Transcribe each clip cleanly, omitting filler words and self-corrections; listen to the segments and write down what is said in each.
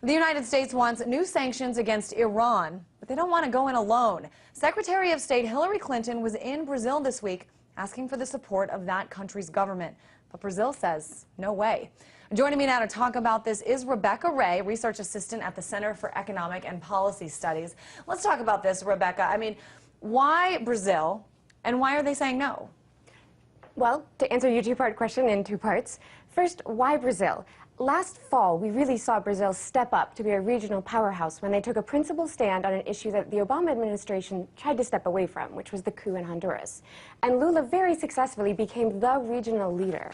The United States wants new sanctions against Iran, but they don't want to go in alone. Secretary of State Hillary Clinton was in Brazil this week asking for the support of that country's government. But Brazil says, no way. Joining me now to talk about this is Rebecca Ray, research assistant at the Center for Economic and Policy Studies. Let's talk about this, Rebecca. I mean, why Brazil, and why are they saying no? Well, to answer your two-part question in two parts. First, why Brazil? Last fall, we really saw Brazil step up to be a regional powerhouse when they took a principled stand on an issue that the Obama administration tried to step away from, which was the coup in Honduras. And Lula very successfully became the regional leader.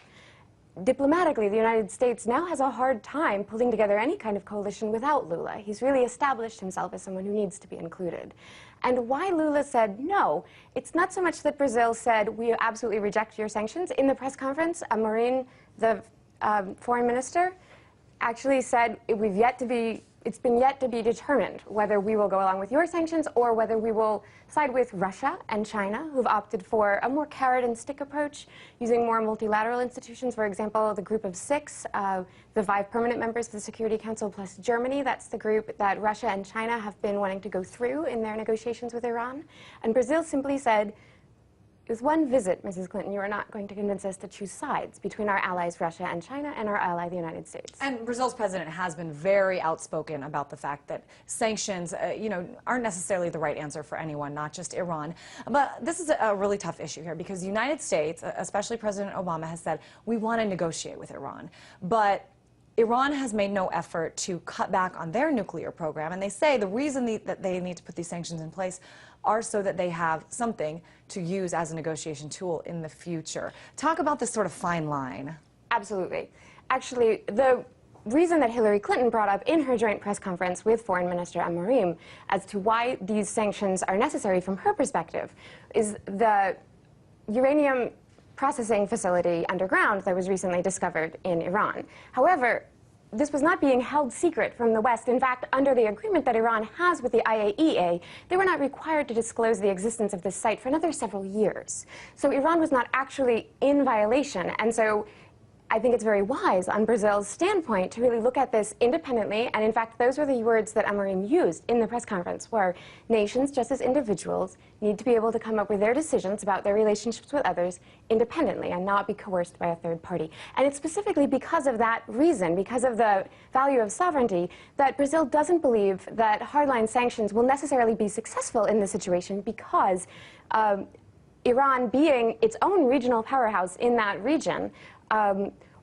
Diplomatically, the United States now has a hard time pulling together any kind of coalition without Lula. He's really established himself as someone who needs to be included. And why Lula said no, it's not so much that Brazil said, we absolutely reject your sanctions. In the press conference, Amorim, the foreign minister, actually said it's been yet to be determined whether we will go along with your sanctions or whether we will side with Russia and China, who've opted for a more carrot and stick approach, using more multilateral institutions. For example, the group of six, the 5 permanent members of the Security Council plus Germany, that's the group that Russia and China have been wanting to go through in their negotiations with Iran. And Brazil simply said, with one visit, Mrs. Clinton, you are not going to convince us to choose sides between our allies, Russia and China, and our ally, the United States. And Brazil's president has been very outspoken about the fact that sanctions, aren't necessarily the right answer for anyone, not just Iran. But this is a really tough issue here because the United States, especially President Obama, has said, we want to negotiate with Iran. But Iran has made no effort to cut back on their nuclear program, and they say the reason that they need to put these sanctions in place are so that they have something to use as a negotiation tool in the future. Talk about this sort of fine line. Absolutely. Actually, the reason that Hillary Clinton brought up in her joint press conference with Foreign Minister Amorim as to why these sanctions are necessary from her perspective is the uranium processing facility underground that was recently discovered in Iran. However, this was not being held secret from the West. In fact, under the agreement that Iran has with the IAEA, they were not required to disclose the existence of this site for another several years. So Iran was not actually in violation. And so I think it's very wise on Brazil's standpoint to really look at this independently. And in fact, those were the words that Amorim used in the press conference, where nations, just as individuals, need to be able to come up with their decisions about their relationships with others independently and not be coerced by a third party. And it's specifically because of that reason, because of the value of sovereignty, that Brazil doesn't believe that hardline sanctions will necessarily be successful in this situation because Iran, being its own regional powerhouse in that region,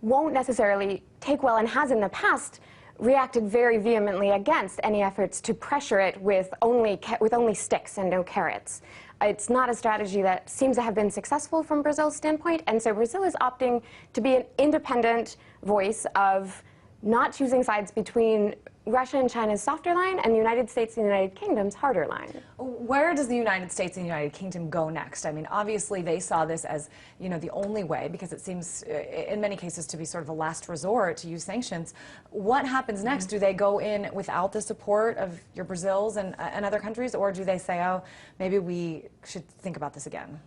won't necessarily take well, and has in the past reacted very vehemently against any efforts to pressure it with only sticks and no carrots. It's not a strategy that seems to have been successful from Brazil's standpoint, and so Brazil is opting to be an independent voice of not choosing sides between Russia and China's softer line and the United States and the United Kingdom's harder line. Where does the United States and the United Kingdom go next? I mean, obviously they saw this as, the only way, because it seems in many cases to be sort of a last resort to use sanctions. What happens next? Do they go in without the support of your Brazils and other countries, or do they say, oh, maybe we should think about this again?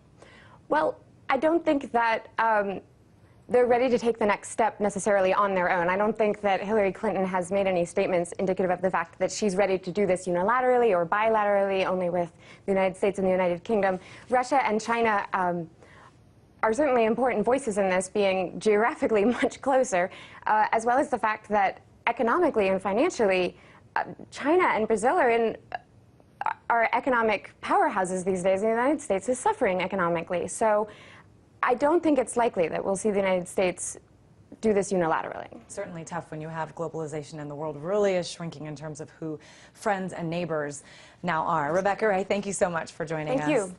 Well, I don't think that they're ready to take the next step necessarily on their own. I don't think that Hillary Clinton has made any statements indicative of the fact that she's ready to do this unilaterally or bilaterally, only with the United States and the United Kingdom. Russia and China are certainly important voices in this, being geographically much closer, as well as the fact that economically and financially, China and Brazil are economic powerhouses these days, and the United States is suffering economically. So I don't think it's likely that we'll see the United States do this unilaterally. Certainly tough when you have globalization and the world really is shrinking in terms of who friends and neighbors now are. Rebecca Ray, thank you so much for joining us. Thank you.